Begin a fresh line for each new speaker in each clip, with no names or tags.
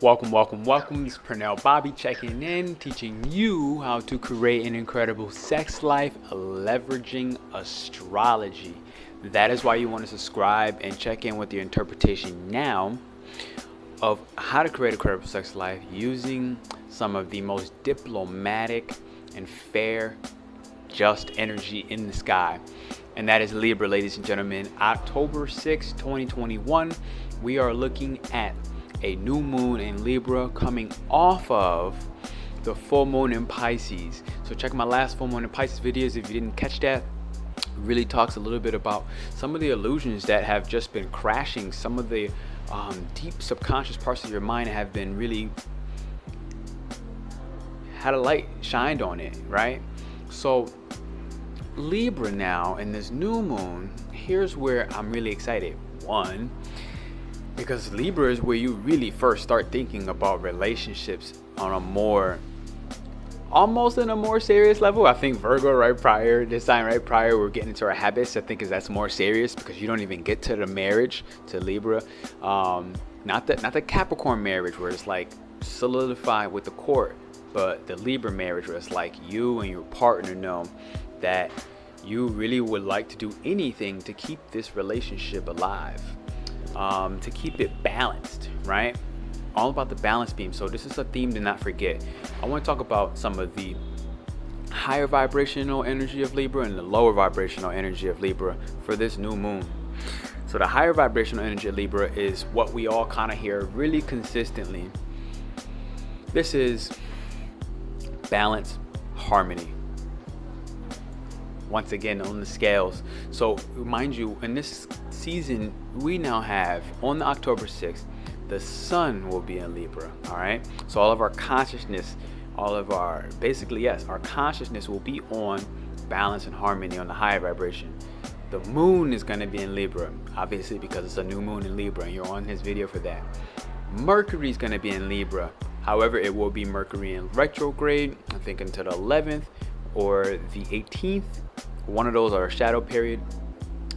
Welcome. This is Pernell Bobby checking in, teaching you how to create an incredible sex life leveraging astrology. That is why you want to subscribe and check in with your interpretation now of how to create a incredible sex life using some of the most diplomatic and fair, just energy in the sky. And that is Libra, ladies and gentlemen. October 6, 2021, we are looking at a new moon in Libra coming off of the full moon in Pisces. So check my last full moon in Pisces videos if you didn't catch that. It really talks a little bit about some of the illusions that have just been crashing. Some of the deep subconscious parts of your mind have been really had a light shined on it, right? So Libra now in this new moon, here's where I'm really excited. One, because Libra is where you really first start thinking about relationships on a more, almost in a more serious level. I think Virgo right prior, this sign right prior, we're getting into our habits. I think that's more serious because you don't even get to the marriage to Libra. Not the Capricorn marriage where it's like solidified with the court, but the Libra marriage where it's like you and your partner know that you really would like to do anything to keep this relationship alive. To keep it balanced, right? All about the balance beam. So this is a theme to not forget. I want to talk about some of the higher vibrational energy of Libra and the lower vibrational energy of Libra for this new moon. So the higher vibrational energy of Libra is what we all kind of hear really consistently. This is balance, harmony. Once again on the scales. So mind you, in this season we now have on the October 6th, the sun will be in Libra. All right, so all of our consciousness, all of our our consciousness will be on balance and harmony on the higher vibration. The moon is going to be in Libra, obviously, because it's a new moon in Libra and you're on this video for that. Mercury is going to be in Libra. However, it will be Mercury in retrograde, I think until the 11th or the 18th. One of those are a shadow period.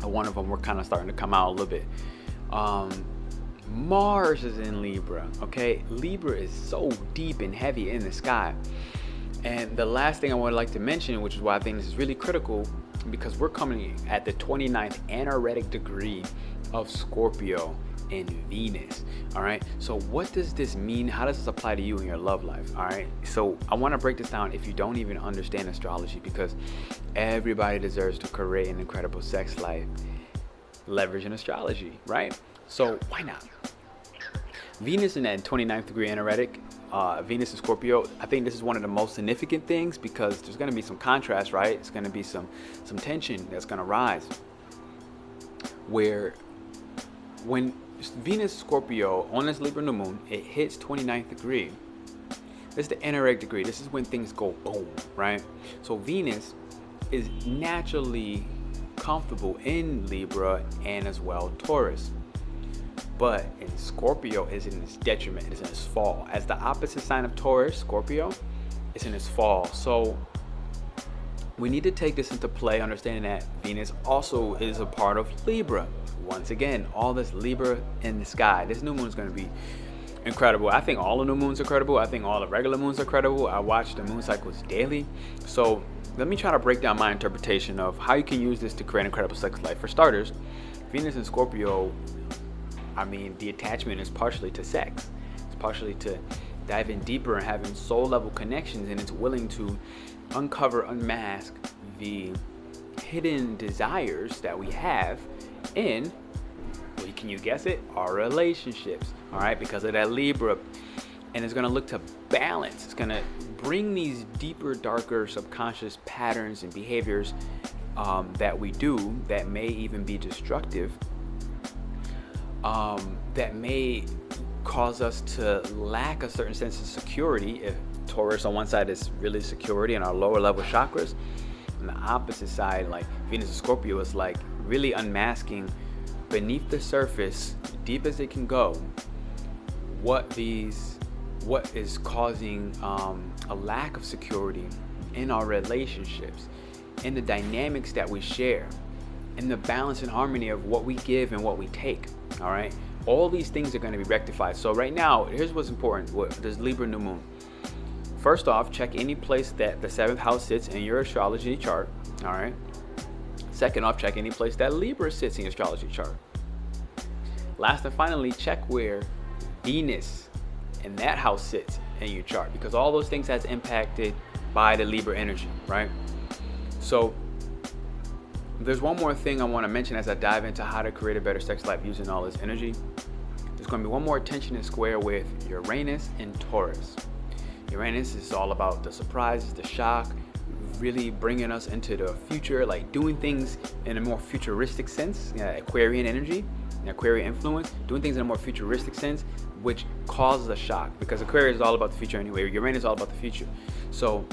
One of them we're kind of starting to come out a little bit. Mars is in Libra. Okay, Libra is so deep and heavy in the sky. And the last thing I would like to mention, which is why I think this is really critical, because we're coming at the 29th anaretic degree of Scorpio in Venus. All right, so what does this mean? How does this apply to you in your love life? All right, so I want to break this down if you don't even understand astrology, because everybody deserves to create an incredible sex life leveraging astrology, right? So why not? Venus in that 29th degree anaretic, Venus in Scorpio, I think this is one of the most significant things because there's going to be some contrast, right? It's going to be some tension that's going to rise, where when Venus Scorpio on this Libra new moon, it hits 29th degree. This is the anaretic degree. This is when things go boom, right? So Venus is naturally comfortable in Libra and as well Taurus. But in Scorpio is in its detriment, it's in its fall. As the opposite sign of Taurus, Scorpio, is in its fall. So we need to take this into play, understanding that Venus also is a part of Libra. Once again, all this Libra in the sky. This new moon is going to be incredible. I think all the new moons are credible. I think all the regular moons are credible. I watch the moon cycles daily. So let me try to break down my interpretation of how you can use this to create an incredible sex life. For starters, Venus and Scorpio, I mean, the attachment is partially to sex. It's partially to diving deeper and having soul level connections, and it's willing to unmask the hidden desires that we have in, well, can you guess it? Our relationships. All right, because of that Libra. And it's going to look to balance. It's going to bring these deeper, darker subconscious patterns and behaviors that we do that may even be destructive, that may cause us to lack a certain sense of security. If Taurus on one side is really security in our lower level chakras, on the opposite side, like Venus and Scorpio, is like really unmasking beneath the surface, deep as it can go, what is causing a lack of security in our relationships, in the dynamics that we share, in the balance and harmony of what we give and what we take. All right, All these things are going to be rectified. So right now, here's what's important. This Libra New Moon. First off, check any place that the 7th house sits in your astrology chart. All right. Second off, check any place that Libra sits in your astrology chart. Last and finally, check where Venus and that house sits in your chart, because all those things has impacted by the Libra energy, right? So there's one more thing I want to mention as I dive into how to create a better sex life using all this energy. There's going to be one more tension and square with Uranus and Taurus. Uranus is all about the surprises, the shock, really bringing us into the future, like doing things in a more futuristic sense, Aquarian energy, Aquarian influence, doing things in a more futuristic sense, which causes a shock, because Aquarius is all about the future anyway. Uranus is all about the future. So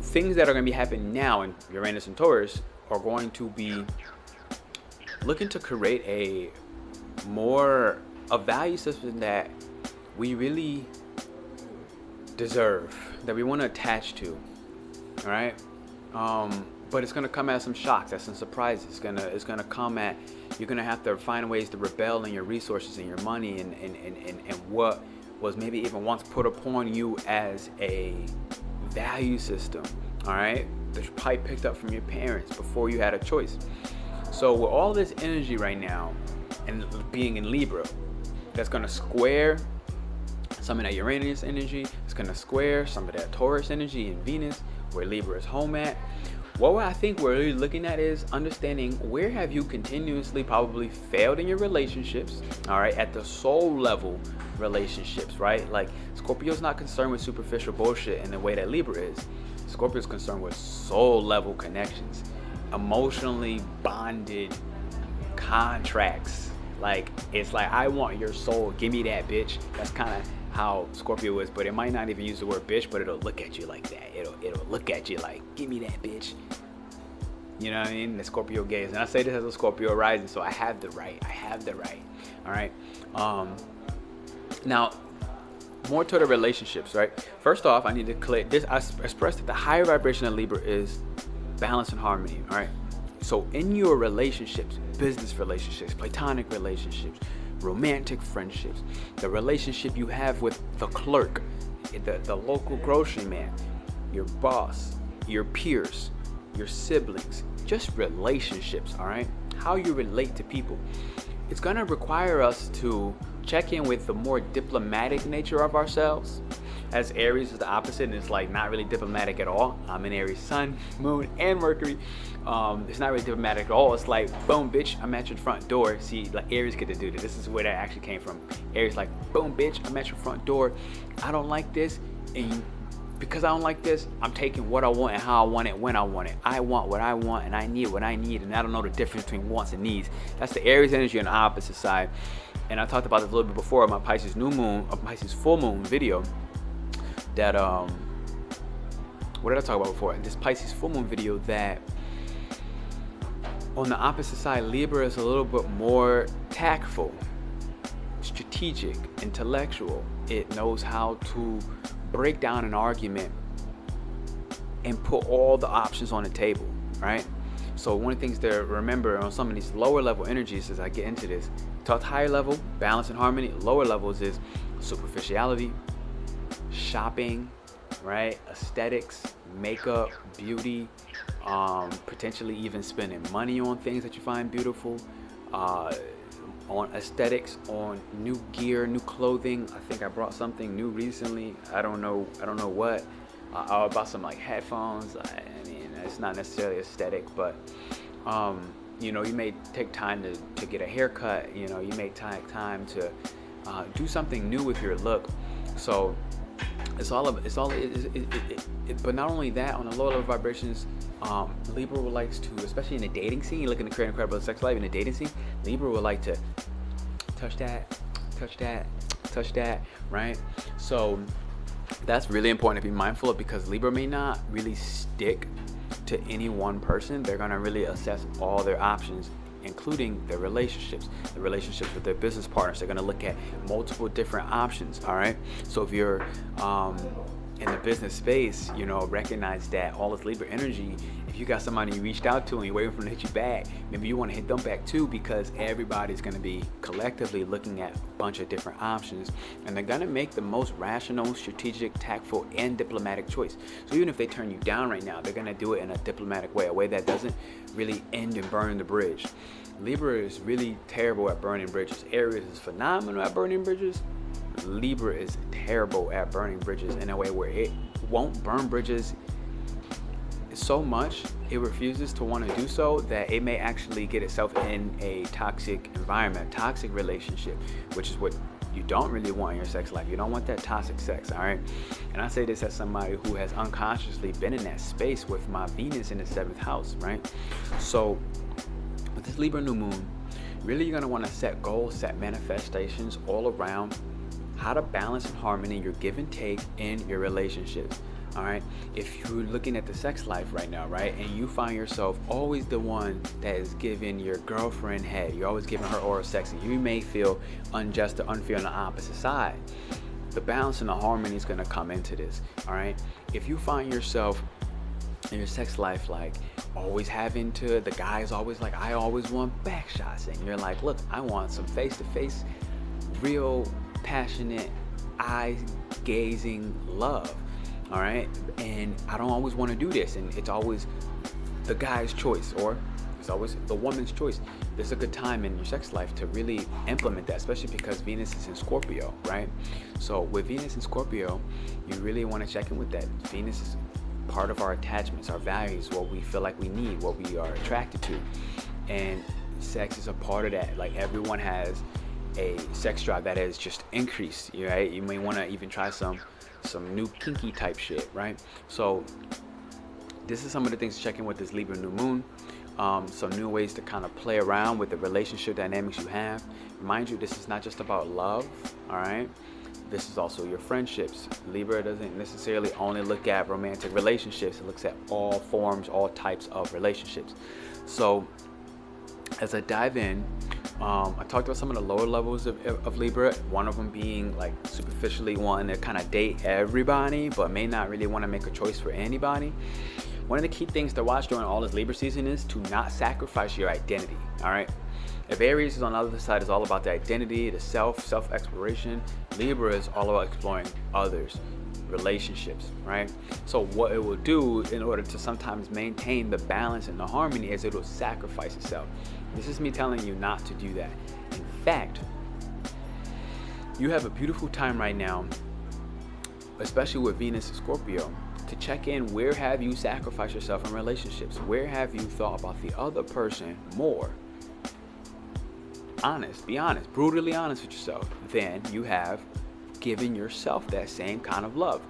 things that are going to be happening now in Uranus and Taurus are going to be looking to create a value system that we really deserve, that we want to attach to. All right. But it's gonna come at some shocks, at some surprises. It's gonna come at, you're gonna have to find ways to rebel in your resources and your money and what was maybe even once put upon you as a value system. All right, that you probably picked up from your parents before you had a choice. So with all this energy right now, and being in Libra, that's gonna square some of that Uranus energy. It's gonna square some of that Taurus energy in Venus, where Libra is home at. What I think we're really looking at is understanding where have you continuously probably failed in your relationships, all right, at the soul level relationships, right? Like Scorpio's not concerned with superficial bullshit in the way that Libra is. Scorpio's concerned with soul level connections, emotionally bonded contracts. Like, it's like, I want your soul, give me that, bitch. That's kind of how Scorpio is, but it might not even use the word bitch, but it'll look at you like that. It'll look at you like, give me that, bitch. You know what I mean? The Scorpio gaze. And I say this as a Scorpio rising, so I have the right. All right. Now, more to the relationships, right? First off, I need to clear this. I expressed that the higher vibration of Libra is balance and harmony, all right? So in your relationships, business relationships, platonic relationships, romantic friendships, the relationship you have with the clerk, the local grocery man, your boss, your peers, your siblings, just relationships, all right? How you relate to people. It's gonna require us to check in with the more diplomatic nature of ourselves, as Aries is the opposite, and it's like not really diplomatic at all. I'm in Aries sun, moon, and Mercury. It's not really diplomatic at all. It's like, boom, bitch, I'm at your front door. See, like Aries get to do this. This is where that actually came from. Aries like, boom, bitch, I'm at your front door. I don't like this, and because I don't like this, I'm taking what I want and how I want it, when I want it. I want what I want, and I need what I need, and I don't know the difference between wants and needs. That's the Aries energy on the opposite side. And I talked about this a little bit before in my Pisces New Moon, Pisces Full Moon video. That what did I talk about before? This Pisces Full Moon video, that on the opposite side, Libra is a little bit more tactful, strategic, intellectual. It knows how to break down an argument and put all the options on the table, right? So one of the things to remember on some of these lower level energies as I get into this, talk higher level, balance and harmony. Lower levels is superficiality, shopping, right? Aesthetics, makeup, beauty, potentially even spending money on things that you find beautiful, on aesthetics, on new gear, new clothing. I think I brought something new recently. I don't know what. I bought some like headphones. I mean, it's not necessarily aesthetic, but you know, you may take time to get a haircut. You know, you may take time to do something new with your look. So but not only that, on the lower level vibrations, Libra would like to, especially in the dating scene, you're looking to create an incredible sex life in the dating scene, Libra would like to touch that, right? So that's really important to be mindful of, because Libra may not really stick to any one person. They're going to really assess all their options, including their relationships with their business partners. They're going to look at multiple different options, all right? So if you're in the business space, recognize that all this Libra energy, if you got somebody you reached out to and you're waiting for them to hit you back, maybe you want to hit them back too, because everybody's going to be collectively looking at a bunch of different options, and they're going to make the most rational, strategic, tactful, and diplomatic choice. So even if they turn you down right now, they're going to do it in a diplomatic way, a way that doesn't really end and burn the bridge. Libra is really terrible at burning bridges. Aries is phenomenal at burning bridges. Libra is terrible at burning bridges in a way where it won't burn bridges so much, it refuses to want to do so, that it may actually get itself in a toxic environment, toxic relationship, which is what you don't really want in your sex life. You don't want that toxic sex, all right? And I say this as somebody who has unconsciously been in that space with my Venus in the 7th house, right? So with this Libra new moon, really you're going to want to set goals, set manifestations all around how to balance and harmony your give and take in your relationships. All right, if you're looking at the sex life right now, right, and you find yourself always the one that is giving your girlfriend head, you're always giving her oral sex, and you may feel unjust or unfair on the opposite side, the balance and the harmony is going to come into this. All right, if you find yourself in your sex life like always having to, the guy is always like, I always want back shots, and you're like, look, I want some face-to-face, real passionate, eye-gazing love. All right, and I don't always want to do this, and it's always the guy's choice, or it's always the woman's choice. There's a good time in your sex life to really implement that, especially because Venus is in Scorpio, right? So with Venus in Scorpio, you really want to check in with that. Venus is part of our attachments, our values, what we feel like we need, what we are attracted to, and sex is a part of that. Like, everyone has a sex drive that has just increased, right? You may want to even try some new kinky type shit, right? So this is some of the things to check in with this Libra new moon. Some new ways to kind of play around with the relationship dynamics you have. Mind you, this is not just about love, all right? This is also your friendships. Libra doesn't necessarily only look at romantic relationships. It looks at all forms, all types of relationships. So as I dive in, I talked about some of the lower levels of Libra, one of them being like superficially wanting to kind of date everybody, but may not really want to make a choice for anybody. One of the key things to watch during all this Libra season is to not sacrifice your identity, all right? If Aries is on the other side, is all about the identity, the self-exploration, Libra is all about exploring others, relationships, right? So what it will do in order to sometimes maintain the balance and the harmony is it will sacrifice itself. This is me telling you not to do that. In fact, you have a beautiful time right now, especially with Venus and Scorpio, to check in. Where have you sacrificed yourself in relationships? Where have you thought about the other person more? Be honest, brutally honest with yourself, than you have given yourself that same kind of love.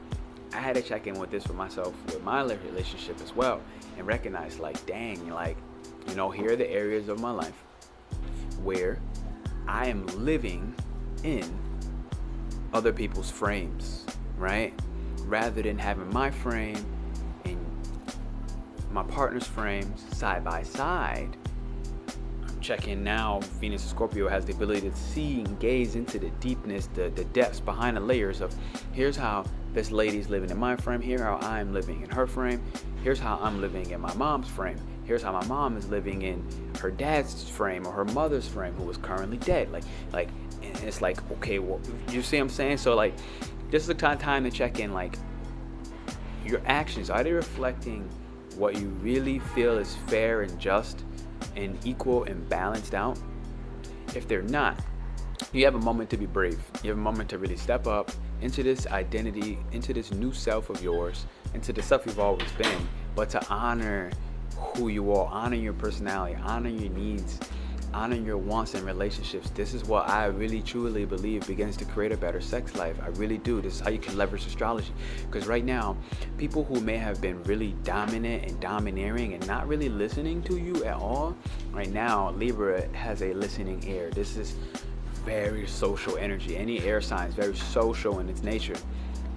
I had to check in with this for myself with my relationship as well, and recognize, like, dang, like, here are the areas of my life where I am living in other people's frames, right? Rather than having my frame and my partner's frames side by side. I'm checking now. Venus and Scorpio has the ability to see and gaze into the deepness, the depths behind the layers of, here's how this lady's living in my frame, here's how I'm living in her frame, here's how I'm living in my mom's frame, here's how my mom is living in her dad's frame or her mother's frame who is currently dead. Like, and it's like, okay, well, you see what I'm saying? So like, this is the kind of time to check in, like, your actions, are they reflecting what you really feel is fair and just and equal and balanced out? If they're not, you have a moment to be brave. You have a moment to really step up into this identity, into this new self of yours, into the self you've always been, but to honor who you are, honor your personality, honor your needs, honor your wants and relationships. This is what I really truly believe begins to create a better sex life. I really do. This is how you can leverage astrology. Because right now, people who may have been really dominant and domineering and not really listening to you at all, right now, Libra has a listening ear. This is very social energy. Any air sign is very social in its nature,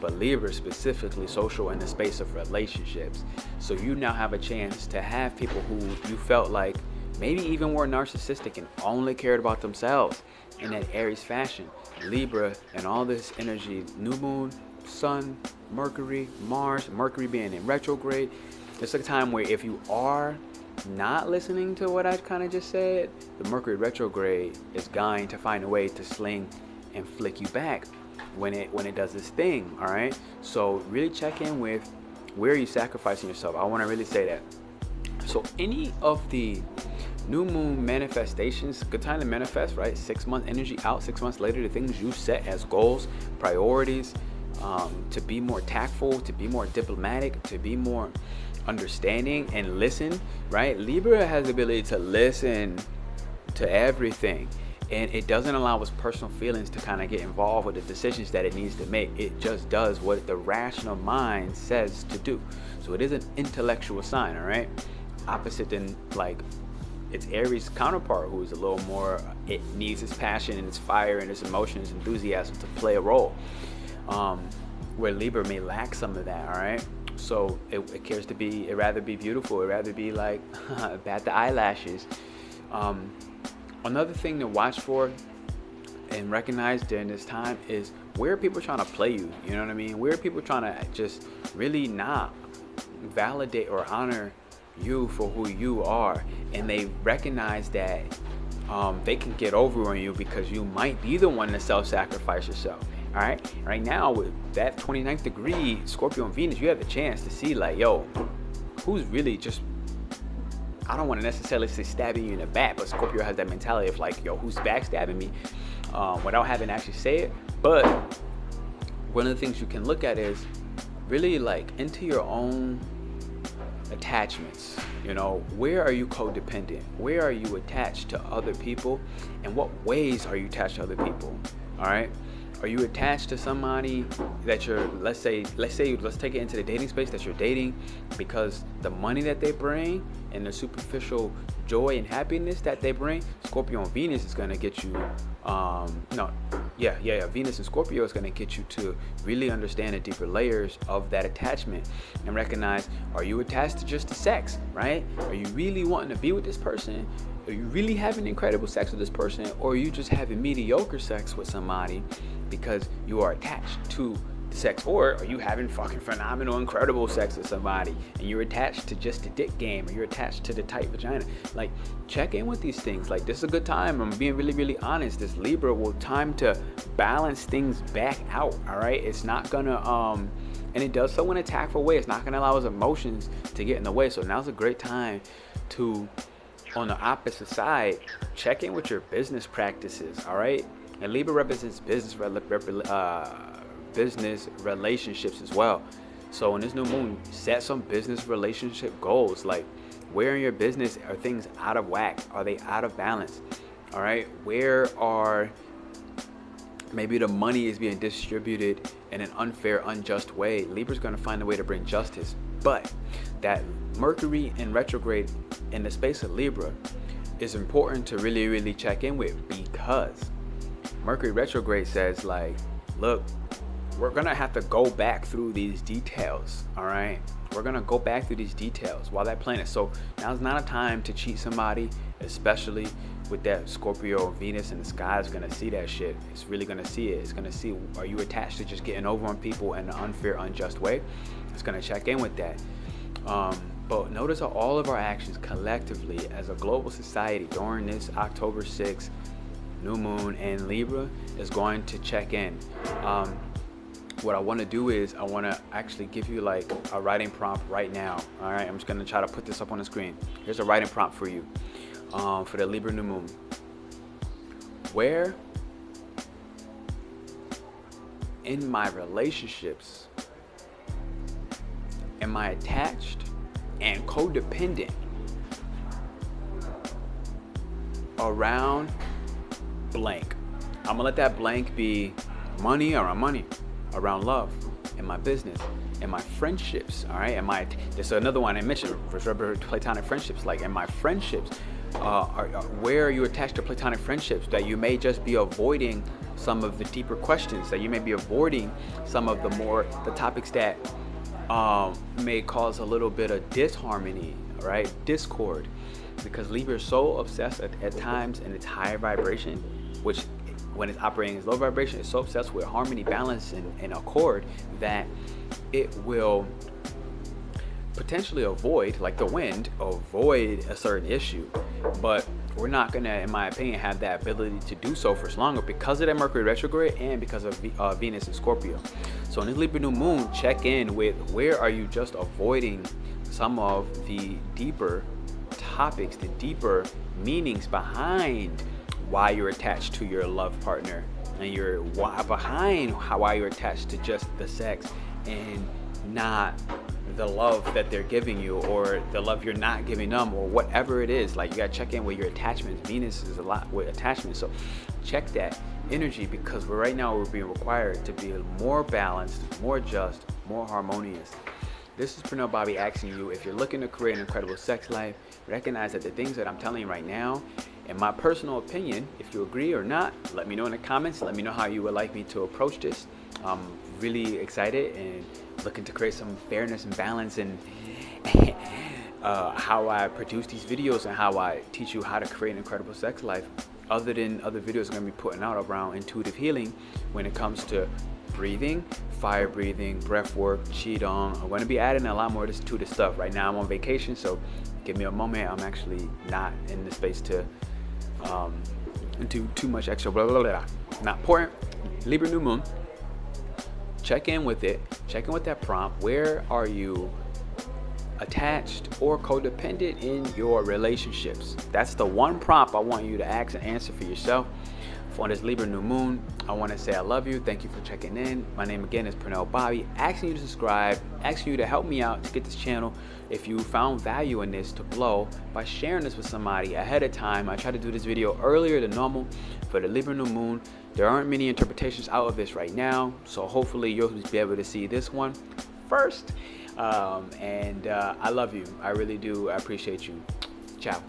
but Libra specifically social in the space of relationships. So you now have a chance to have people who you felt like maybe even were narcissistic and only cared about themselves in that Aries fashion. Libra and all this energy, new moon, Sun, Mercury, Mars, Mercury being in retrograde. It's a time where if you are not listening to what I kind of just said, the Mercury retrograde is going to find a way to sling and flick you back when it does this thing. All right, so really check in with where are you sacrificing yourself. I want to really say that. So any of the new moon manifestations, good time to manifest, right? 6 month energy out, 6 months later, the things you set as goals, priorities, to be more tactful, to be more diplomatic, to be more understanding and listen, right? Libra has the ability to listen to everything, and it doesn't allow its personal feelings to kind of get involved with the decisions that it needs to make. It just does what the rational mind says to do. So it is an intellectual sign, all right? Opposite than like its Aries counterpart, who is a little more, it needs its passion and its fire and its emotions, enthusiasm to play a role, where Libra may lack some of that, all right? So it cares to be, it rather be beautiful, it rather be like bat the eyelashes. Another thing to watch for and recognize during this time is where are people trying to play you, you know what I mean? Where are people trying to just really not validate or honor you for who you are, and they recognize that they can get over on you because you might be the one to self-sacrifice yourself. All right, right now with that 29th degree Scorpio and Venus, you have the chance to see like, yo, who's really just, I don't want to necessarily say stabbing you in the back, but Scorpio has that mentality of like, yo, who's backstabbing me, without having to actually say it. But one of the things you can look at is really like into your own attachments. You know, where are you codependent? Where are you attached to other people? And what ways are you attached to other people? All right. Are you attached to somebody that you're, let's take it into the dating space, that you're dating because the money that they bring and the superficial joy and happiness that they bring? Scorpio and Venus is going to get you, Venus and Scorpio is going to get you to really understand the deeper layers of that attachment and recognize, are you attached to just the sex, right? Are you really wanting to be with this person? Are you really having incredible sex with this person? Or are you just having mediocre sex with somebody because you are attached to the sex? Or are you having fucking phenomenal, incredible sex with somebody and you're attached to just the dick game, or you're attached to the tight vagina? Like, check in with these things. Like, this is a good time. I'm being really, really honest. This Libra will time to balance things back out, all right? It's not gonna, and it does so in a tactful way. It's not gonna allow his emotions to get in the way. So now's a great time to, on the opposite side, check in with your business practices, all right? And Libra represents business relationships as well. So in this new moon, set some business relationship goals. Like, where in your business are things out of whack? Are they out of balance? All right, where are maybe the money is being distributed in an unfair, unjust way? Libra's going to find a way to bring justice. But that Mercury in retrograde in the space of Libra is important to really, really check in with, because Mercury retrograde says like, look, we're gonna have to go back through these details, all right? We're gonna go back through these details while that planet. So now's not a time to cheat somebody, especially with that Scorpio Venus in the sky. Is gonna see that shit. It's really gonna see it. It's gonna see, are you attached to just getting over on people in an unfair, unjust way? It's gonna check in with that. But notice how all of our actions collectively as a global society during this October 6th new moon in Libra is going to check in. What I want to do is I want to actually give you like a writing prompt right now. All right, I'm just going to try to put this up on the screen. Here's a writing prompt for you, for the Libra new moon. Where in my relationships am I attached and codependent around blank? I'm gonna let that blank be money, around love, in my business, in my friendships, all right? There's another one I mentioned, for sure, Platonic friendships. Like, in my friendships, where are you attached to Platonic friendships that you may just be avoiding some of the deeper questions, that you may be avoiding some of the topics that may cause a little bit of disharmony, right? Discord, because Libra is so obsessed at times in its higher vibration, which when it's operating as low vibration, it's so obsessed with harmony, balance, and accord that it will potentially avoid, like the wind, avoid a certain issue. But we're not gonna, in my opinion, have that ability to do so for longer because of that Mercury retrograde and because of Venus and Scorpio. So in this Libra new moon, check in with where are you just avoiding some of the deeper topics, the deeper meanings behind why you're attached to your love partner, and why you're attached to just the sex and not the love that they're giving you, or the love you're not giving them, or whatever it is. Like, you gotta check in with your attachments. Venus is a lot with attachments, so check that energy, because right now we're being required to be more balanced, more just, more harmonious. This is Pernell Bobby asking you, if you're looking to create an incredible sex life, recognize that the things that I'm telling you right now, in my personal opinion, if you agree or not, let me know in the comments. Let me know how you would like me to approach this. I'm really excited and looking to create some fairness and balance in how I produce these videos and how I teach you how to create an incredible sex life, other than other videos I'm going to be putting out around intuitive healing when it comes to breathing, fire breathing, breath work, qigong. I'm going to be adding a lot more to this stuff. Right now I'm on vacation, so give me a moment. I'm actually not in the space to do too much extra blah blah blah. Not important. Libra new moon. Check in with it. Check in with that prompt. Where are you attached or codependent in your relationships? That's the one prompt I want you to ask and answer for yourself. On this Libra new moon, I want to say I love you. Thank you for checking in. My name again is Pernell Bobby. Asking you to subscribe, asking you to help me out to get this channel. If you found value in this, to blow by sharing this with somebody ahead of time. I try to do this video earlier than normal for the Libra new moon. There aren't many interpretations out of this right now, so hopefully you'll be able to see this one first. I love you. I really do. I appreciate you. Ciao.